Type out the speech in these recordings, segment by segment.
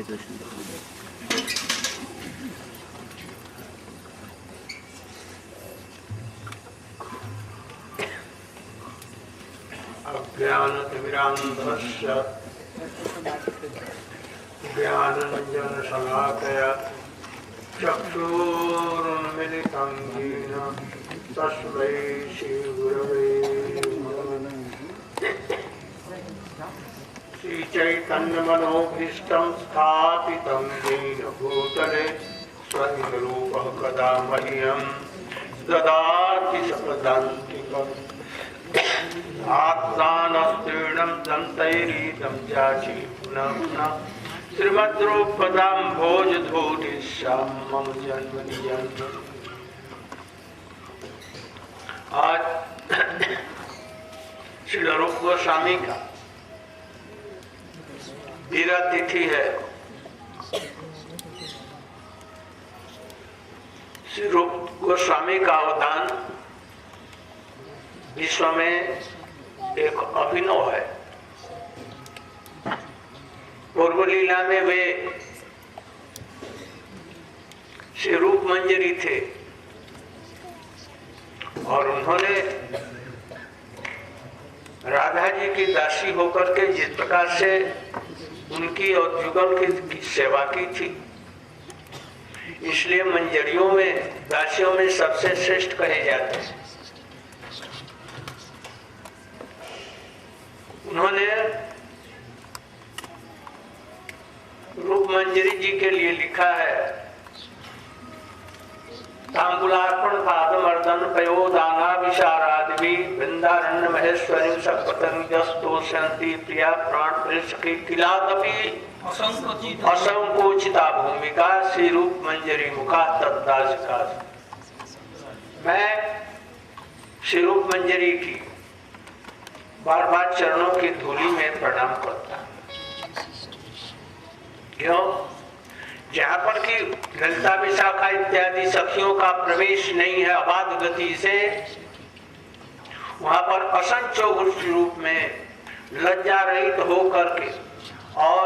हरे कृष्ण। अज्ञानतिमिरान्धस्य ज्ञानाञ्जनशलाकया चक्षुरुन्मिलितं येन तस्मै श्रीगुरवे नमः। श्रीचैतन्यमनोभीष्टं स्थापितं येन भूतले स्वयं रूपः कदा मह्यं ददाति सपदान्तिकम्। आत्मानस्तीर्णं दन्तैरीदं चाचि पुनः पुनः श्रीमद्रूपदाम्भोजधूलिश्यां मम जन्मनि जन्म। आज श्री रूप गोस्वामी का वीरा तिथि है। श्री रूप गोस्वामी का अवदान विश्व में एक अभिनव है। पूर्व लीला में वे श्री रूप मंजरी थे और उन्होंने राधा जी की दासी होकर के जिस प्रकार से उनकी और जुगल की सेवा की थी, इसलिए मंजरियों में दासियों में सबसे श्रेष्ठ कहे जाते हैं। उन्होंने रूप मंजरी जी के लिए लिखा है, तांबुलार्पण पादमर्दन पयोदाना विशारादि वृंदारण्य महेश्वरी सपतंगस्तोषंती प्रिया प्राण प्रेषकी किलादपि असंकोचिता भूमिका श्री रूप मंजरी मुखा तद्दासिका। मैं श्री रूप मंजरी की बार बार चरणों की धूली में प्रणाम करता हूं। क्यों? जहाँ पर कि ललिता विशाखा इत्यादि सखियों का प्रवेश नहीं है अबाध गति से, वहां पर असंख्य रूप में लज्जा रहित होकर के और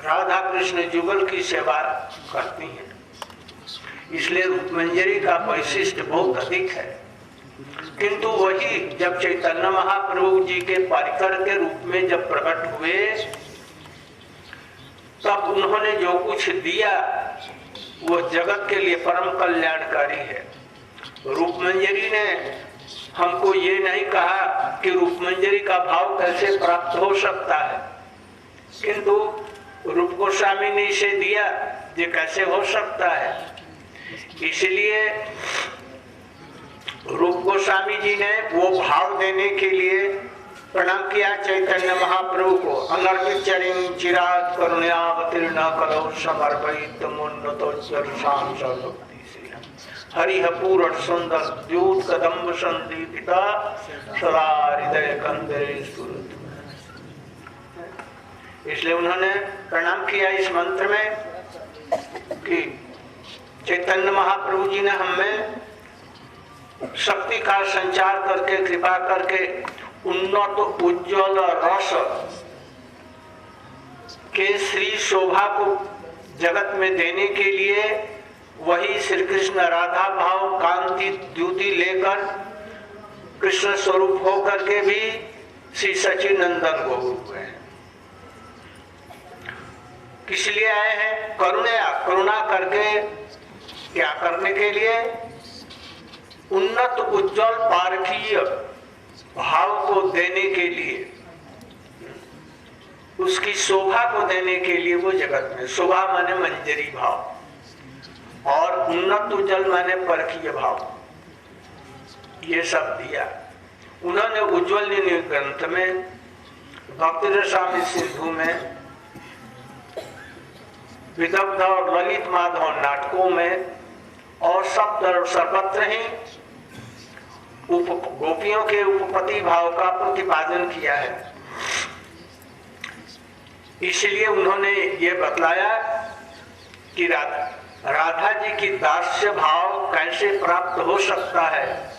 राधा कृष्ण जुगल की सेवा करती हैं। इसलिए रूप मंजरी का वैशिष्ट बहुत अधिक है। किंतु वही जब चैतन्य महाप्रभु जी के परिकर के रूप में जब प्रकट हुए, तब उन्होंने जो कुछ दिया वो जगत के लिए परम कल्याणकारी है। रूप मंजरी ने हमको ये नहीं कहा कि रूप मंजरी का भाव कैसे प्राप्त हो सकता है, किंतु रूप गोस्वामी ने इसे दिया, ये कैसे हो सकता है। इसलिए रूप गोस्वामी जी ने वो भाव देने के लिए प्रणाम किया चैतन्य महाप्रभु को। अनर्पित चरिं चिराग करुण्यावतीर्ण कलौ समर्पित मुन्नतो चरसां सर्वभक्ति श्रीराम हरिः पूर्ण सुंदर द्यूत कदम्ब संदीपिता सदा हृदय कंदरे सुरत। इसलिए उन्होंने प्रणाम किया इस मंत्र में कि चैतन्य महाप्रभु जी ने हमें शक्ति का संचार करके कृपा करके उन्नत उज्ज्वल रस के श्री शोभा को जगत में देने के लिए वही श्री कृष्ण राधा भाव कांति द्युति लेकर कृष्ण स्वरूप होकर के भी श्री सचिनंदन को हुए हैं। किस लिए आए हैं? करुणा करके क्या करने के लिए? उन्नत उज्ज्वल पारखीय भाव को देने के लिए, उसकी शोभा को देने के लिए वो जगत में, शोभा माने मंजरी भाव और उन्नत उज्ज्वल माने परखीय भाव, ये सब दिया उन्होंने। उज्ज्वल ग्रंथ में भक्ति रसामृत सिंधु में विदग्ध और ललित माधव नाटकों में और सब तरफ सर्वत्र ही गोपियों के उपपति भाव का प्रतिपादन किया है। इसलिए उन्होंने ये बतलाया कि राधा जी की दास्य भाव कैसे प्राप्त हो सकता है,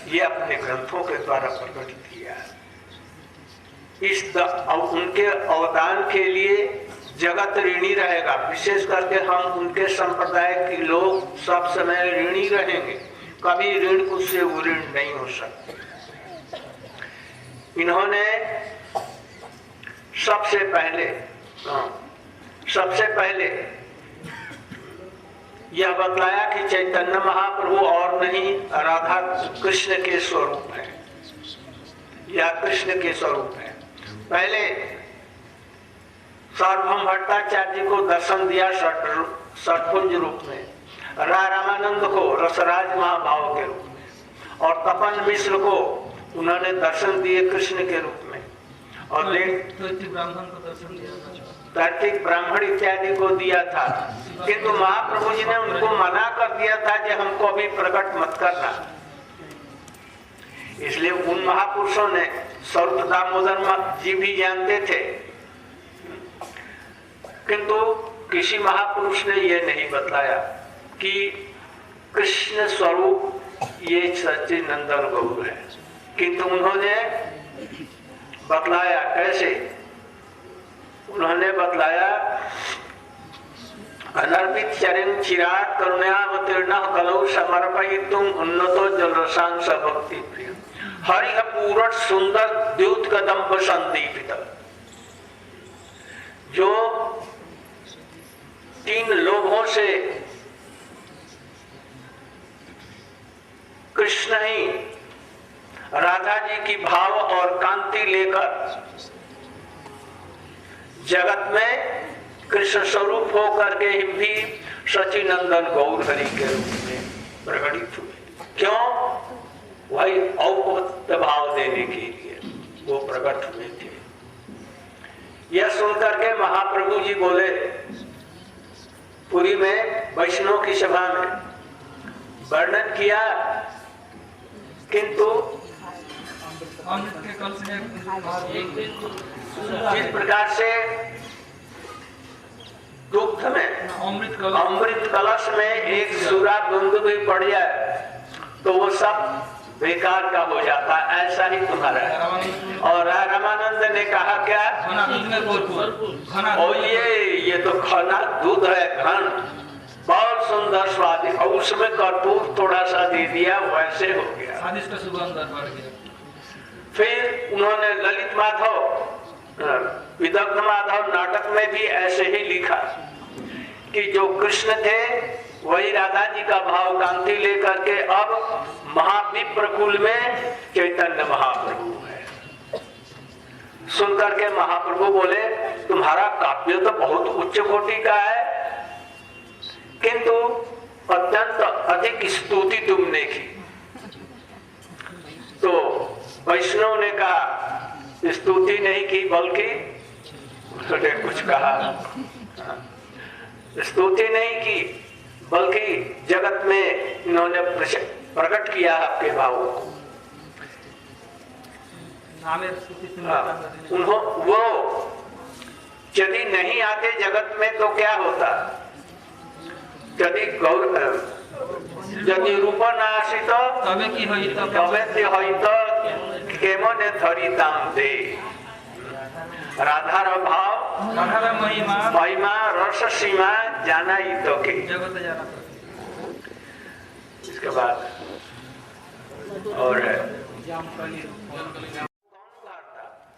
ये अपने ग्रंथों के द्वारा प्रकट किया है। उनके अवदान के लिए जगत ऋणी रहेगा। विशेष करके हम उनके संप्रदाय के लोग सब समय ऋणी रहेंगे, कभी ऋण उससे ऋण नहीं हो सकते। इन्होंने सबसे पहले यह बतलाया कि चैतन्य महाप्रभु और नहीं राधा कृष्ण के स्वरूप है या कृष्ण के स्वरूप है। पहले सार्वभौम भट्टाचार्य जी को दर्शन दिया षटभुज रूप में, रामानंद को रसराज महाभाव के रूप में, और तपन मिश्र को उन्होंने दर्शन दिए कृष्ण के रूप में, और ब्राह्मण को दर्शन दिया, कार्तिक ब्राह्मण इत्यादि को दिया था। किंतु महाप्रभु जी ने उनको मना कर दिया था कि हमको अभी प्रकट मत करना। इसलिए उन महापुरुषों ने, स्वरूप दामोदर जी भी जानते थे, किंतु किसी महापुरुष ने यह नहीं बतलाया कि कृष्ण स्वरूप ये सच्चिदानंद गौर है। किंतु उन्होंने बतलाया कैसे? उन्होंने बतलाया अनर्पित चरण चिराग करुणावतीर्ण कलौ समर्पयितुम उन्नतो जलरसांस भक्ति प्रिय हरिह पूर्ण सुंदर द्युत कदम्ब संदीपित। जो तीन लोभों से कृष्ण ही राधा जी की भाव और कांति लेकर जगत में कृष्ण स्वरूप होकर के भी सचिनंदन गौर हरि के रूप में प्रकटित हुए। क्यों? वही औपत्य भाव देने के लिए वो प्रकट हुए थे। यह सुनकर के महाप्रभु जी बोले पुरी में वैष्णव की सभा में वर्णन किया, किंतु जिस प्रकार से दुग्ध में अमृत कलश में एक सूरा बिंदु भी पड़ जाए तो वो सब बेकार का हो जाता, ऐसा ही तुम्हारा है। और रामानंद ने कहा क्या? ओ ये तो खाना दूध है घन, बहुत सुंदर स्वादिष्ट, और उसमें कपूर थोड़ा सा दे दिया, वैसे हो गया, स्वादिष्ट सुगंध बढ़ गया। फिर उन्होंने ललित माधव विदग्ध माधव नाटक में भी ऐसे ही लिखा कि जो कृष्ण थे वही राधा जी का भाव कांति लेकर के अब महाविप्र कुल में चैतन्य महाप्रभु है। सुनकर के महाप्रभु बोले तुम्हारा काव्य तो बहुत उच्च कोटि का है, किंतु अत्यंत अधिक स्तुति तुमने की। तो वैष्णव ने कहा स्तुति नहीं की बल्कि उसने कुछ कहा, स्तुति नहीं की बल्कि जगत में इन्होंने प्रकट किया आपके भावों को। वो यदि नहीं आते जगत में तो क्या होता? यदि रूप नाशित केमने धरिताम दे। राधार भाव महिमा रस सीमा जाना ही तो के। इसके बाद और है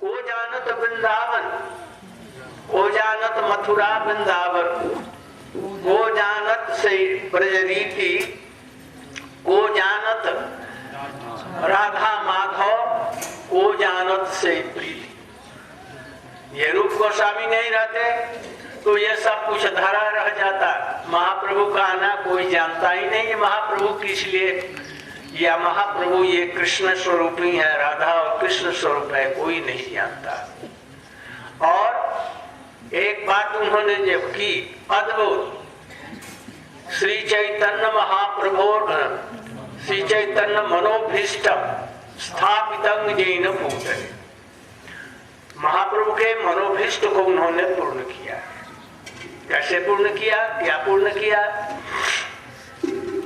को जानत वृंदावन, को जानत मथुरा वृंदावन, को जानत से ब्रजरीति, को जानत राधा माधव, को जानत से प्रीति। ये रूप गोस्वामी नहीं रहते तो ये सब कुछ धरा रह जाता। महाप्रभु का आना कोई जानता ही नहीं, महाप्रभु किस लिए, या महाप्रभु ये कृष्ण स्वरूप ही है, राधा और कृष्ण स्वरूप है, कोई नहीं जानता। और एक बात उन्होंने जब की अद्भुत, श्री चैतन्य महाप्रभु श्री चैतन्य मनोभीष्ट स्थापितं येन पूजते। महाप्रभु के मनोभीष्ट को उन्होंने पूर्ण किया। कैसे पूर्ण किया? क्या पूर्ण किया?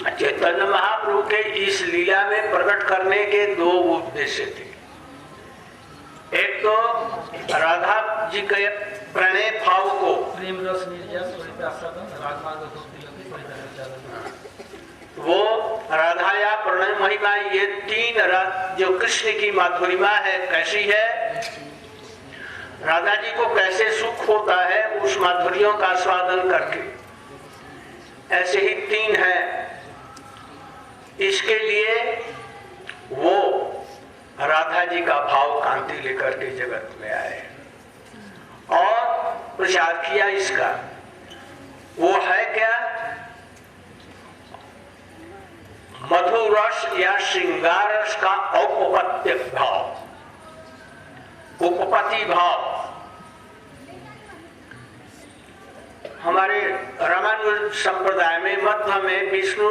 चैतन्य महाप्रभु के इस लीला में प्रकट करने के दो उद्देश्य थे। एक तो राधा जी के प्रणय भाव को, प्रेम रस निर्यास परितासादन रागमार्ग भक्ति लगी परितासादन, वो राधा या प्रणय महिमा, ये तीन रस जो कृष्ण की माधुरिमा है, कैसी है, राधा जी को कैसे सुख होता है उस माधुर्यों का स्वादन करके, ऐसे ही तीन है। इसके लिए वो राधा जी का भाव कांति लेकर के जगत में आए और प्रचार किया इसका। वो है क्या? मधुर रस या श्रृंगार रस का औपपत्य भाव, उपपति भाव। हमारे रामानुज संप्रदाय में, मध्य में, विष्णु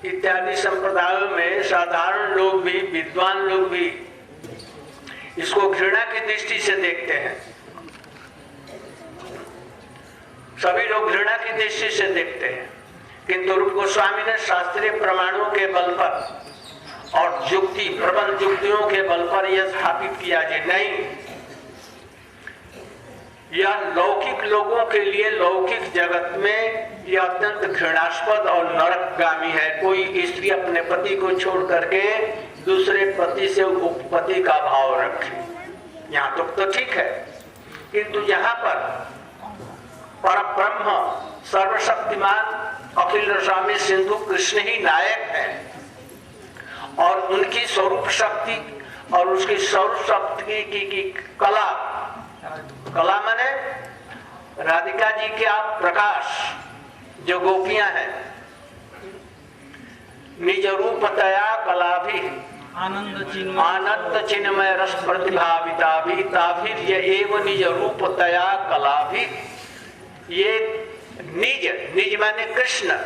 इत्यादि संप्रदायों में साधारण लोग भी, विद्वान लोग भी इसको घृणा की दृष्टि से देखते हैं। सभी लोग घृणा की दृष्टि से देखते हैं, किंतु रूप गोस्वामी ने शास्त्रीय प्रमाणों के बल पर और युक्ति, प्रबल युक्तियों के बल पर यह स्थापित किया कि नहीं, यह लौकिक लोगों के लिए, लौकिक जगत में यह अत्यंत घृणास्पद और नरकगामी है। कोई स्त्री अपने पति को छोड़ करके दूसरे पति से उपपति का भाव रखे, यहाँ तो ठीक है, किंतु यहाँ पर परब्रह्म सर्वशक्तिमान अखिल रसामी सिंधु कृष्ण ही नायक है और उनकी स्वरूप शक्ति और उसकी स्वरूप शक्ति की कला, कला माने राधिका जी के आप प्रकाश, जो गोपियां हैं, निज रूपतया कला भी आनंद चिन्मय रस प्रतिभाविता भी ताभिर ये एव निज रूपतया कला भी। ये निज माने कृष्ण,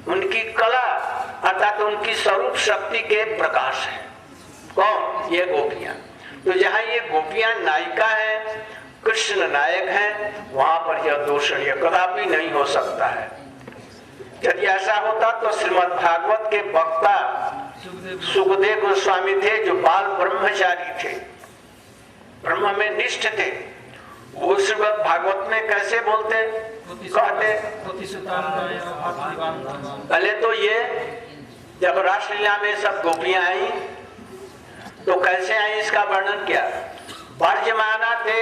उनकी कला अर्थात उनकी स्वरूप शक्ति के प्रकाश है। कौन? ये गोपियां। तो जहाँ ये गोपियां नायिका है, कृष्ण नायक है, वहां पर यह दोषणीय कदापि नहीं हो सकता है। यदि ऐसा होता तो श्रीमद् भागवत के वक्ता सुखदेव गोस्वामी थे, जो बाल ब्रह्मचारी थे, ब्रह्म में निष्ठ थे, वो श्रीमद् भागवत में कैसे बोलते कहते? पहले तो ये जब रासलीला में सब गोपियां आई तो कैसे आई इसका वर्णन किया। वर्जमाना थे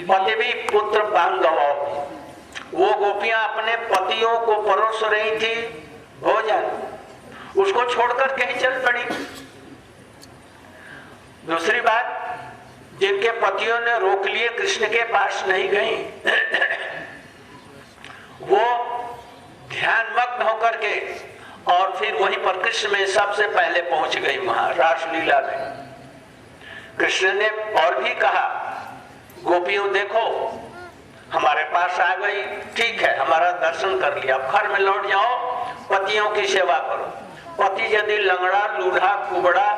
पति भी पुत्र बांधव, वो गोपियां अपने पतियों को परोस रही थी भोजन, उसको छोड़कर कहीं चल पड़ी। दूसरी बात, जिनके पतियों ने रोक लिए कृष्ण के पास नहीं गई, वो ध्यानमग्न होकर के और फिर वहीं पर कृष्ण में सबसे पहले पहुंच गई वहां रासलीला में। कृष्ण ने और भी कहा, गोपियों देखो हमारे पास आ गई, ठीक है, हमारा दर्शन कर लिया, घर में लौट जाओ, पतियों की सेवा करो। पति यदि लंगड़ा, लूढ़ा, कुबड़ा,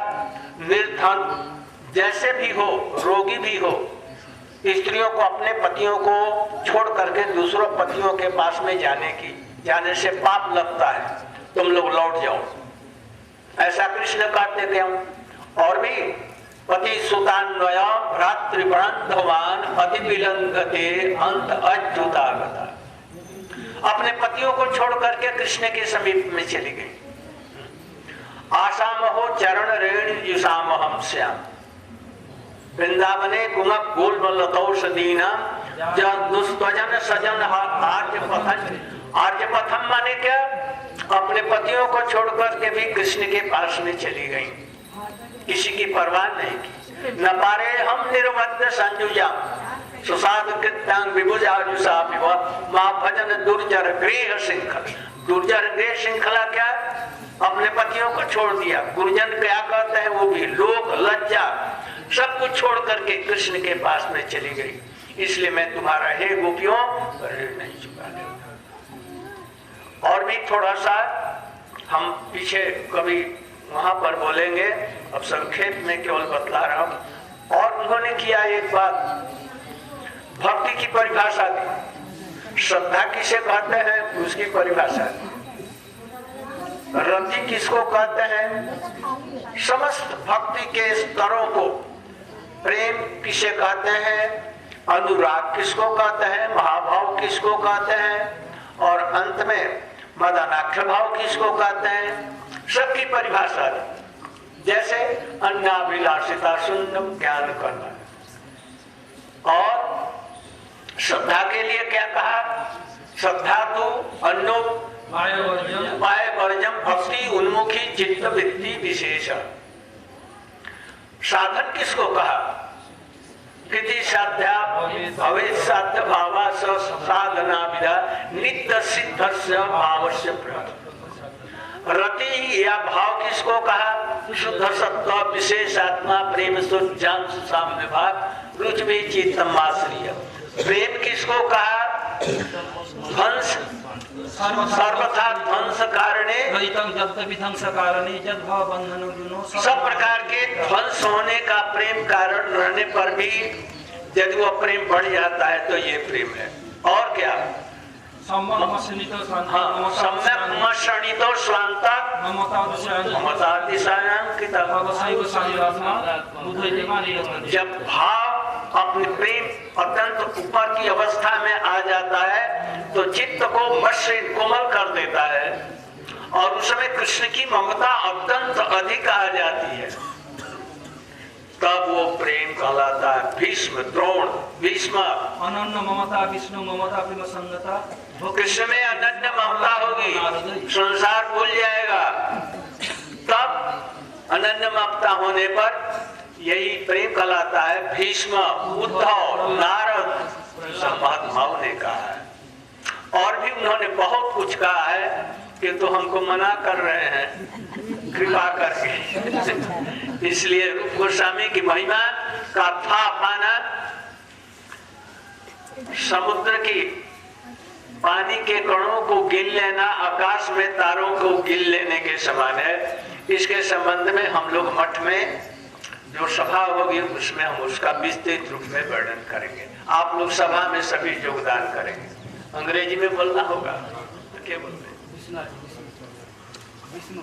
निर्धन जैसे भी हो, रोगी भी हो, स्त्रियों को अपने पतियों को छोड़ करके दूसरों पतियों के पास में जाने से पाप लगता है, तुम लोग लौट जाओ, ऐसा कृष्ण कहते थे हम। और भी पति सुतान्वय रात्रि बंधवान पति विलंगते अंत अच्युतागता, अपने पतियों को छोड़ करके कृष्ण के समीप में चली गई। आसामहो चरण रेण युषामहम श्याम वृंदावने कुमक गोलबलतौषधीना दुस्तजन सजन आर्यपथम माने क्या? अपने पतियों को छोड़ करके भी कृष्ण के पास में चली गई, किसी की परवाह नहीं की। न पारे हम निर्वद्य संजुजा सुसाध कृत्यांग विभुजाजुषा माँ भजन दुर्जर गृह श्रृंखला। दुर्जर गृह श्रृंखला क्या? अपने पतियों को छोड़ दिया। गुरुजन क्या कहते हैं? वो भी लोक लज्जा सब कुछ छोड़ करके कृष्ण के पास में चली गई। इसलिए मैं तुम्हारा हे गोपियों ऋण नहीं चुकाने। और भी थोड़ा सा हम पीछे कभी वहां पर बोलेंगे, अब संक्षेप में केवल बतला रहा हूं। और उन्होंने किया एक बात, भक्ति की परिभाषा दी, श्रद्धा किसे कहते हैं उसकी परिभाषा दी, रति किसको कहते हैं, समस्त भक्ति के स्तरों को, प्रेम किसे कहते हैं, अनुराग किसको कहते हैं, महाभाव किसको कहते हैं, और अंत में मदनाख्य भाव किसको कहते हैं, सबकी परिभाषा जैसे अन्नाभिलाषिता शून्यम ज्ञान करना। और श्रद्धा के लिए क्या कहा, श्रद्धा तो अन्नो पाय वर्जम भक्ति उन्मुखी चित्त वृत्ति विशेष। साधन किसको कहा, कृति साध्या भवेत् साध्य भावा साधना विधा नित्य सिद्धस्य भावस्य रति या भाव किसको कहा, शुद्ध सत्व विशेष आत्मा प्रेम सुजान साम्य भाव रुचि में चित्तम आश्रिय। प्रेम किसको कहा, ध्वंस सर्वथा ध्वंस कारणे सब प्रकार के ध्वंस होने का प्रेम कारण रहने पर भी यदि वो प्रेम बढ़ जाता है तो ये प्रेम है। और क्या, सम्यक मशरणितो स्वांता ममतातिशयांकिता। जब भाव अपने प्रेम अत्यंत ऊपर की अवस्था में आ जाता है तो चित्त को मसृण कोमल कर देता है और उसमें कृष्ण की ममता अत्यंत अधिक आ जाती है, तब वो प्रेम कहलाता है। भीष्म द्रोण भीष्म अनन्य ममता विष्णु ममता प्रेम संगता। कृष्ण में अनन्य ममता होगी, संसार भूल जाएगा, तब अनन्य ममता होने पर यही प्रेम कहलाता है। भीष्म उद्धव नारद सब महात्माओं ने कहा है और भी उन्होंने बहुत कुछ कहा है कि तो हमको मना कर रहे हैं कृपा करके। इसलिए रूप गोस्वामी की महिमा का था पाना समुद्र की पानी के कणों को गिन लेना आकाश में तारों को गिन लेने के समान है। इसके संबंध में हम लोग मठ में जो सभा होगी उसमें हम उसका विस्तृत रूप में वर्णन करेंगे। आप लोग सभा में सभी योगदान करेंगे। अंग्रेजी में बोलना होगा तो क्या बोलते हैं, विष्णु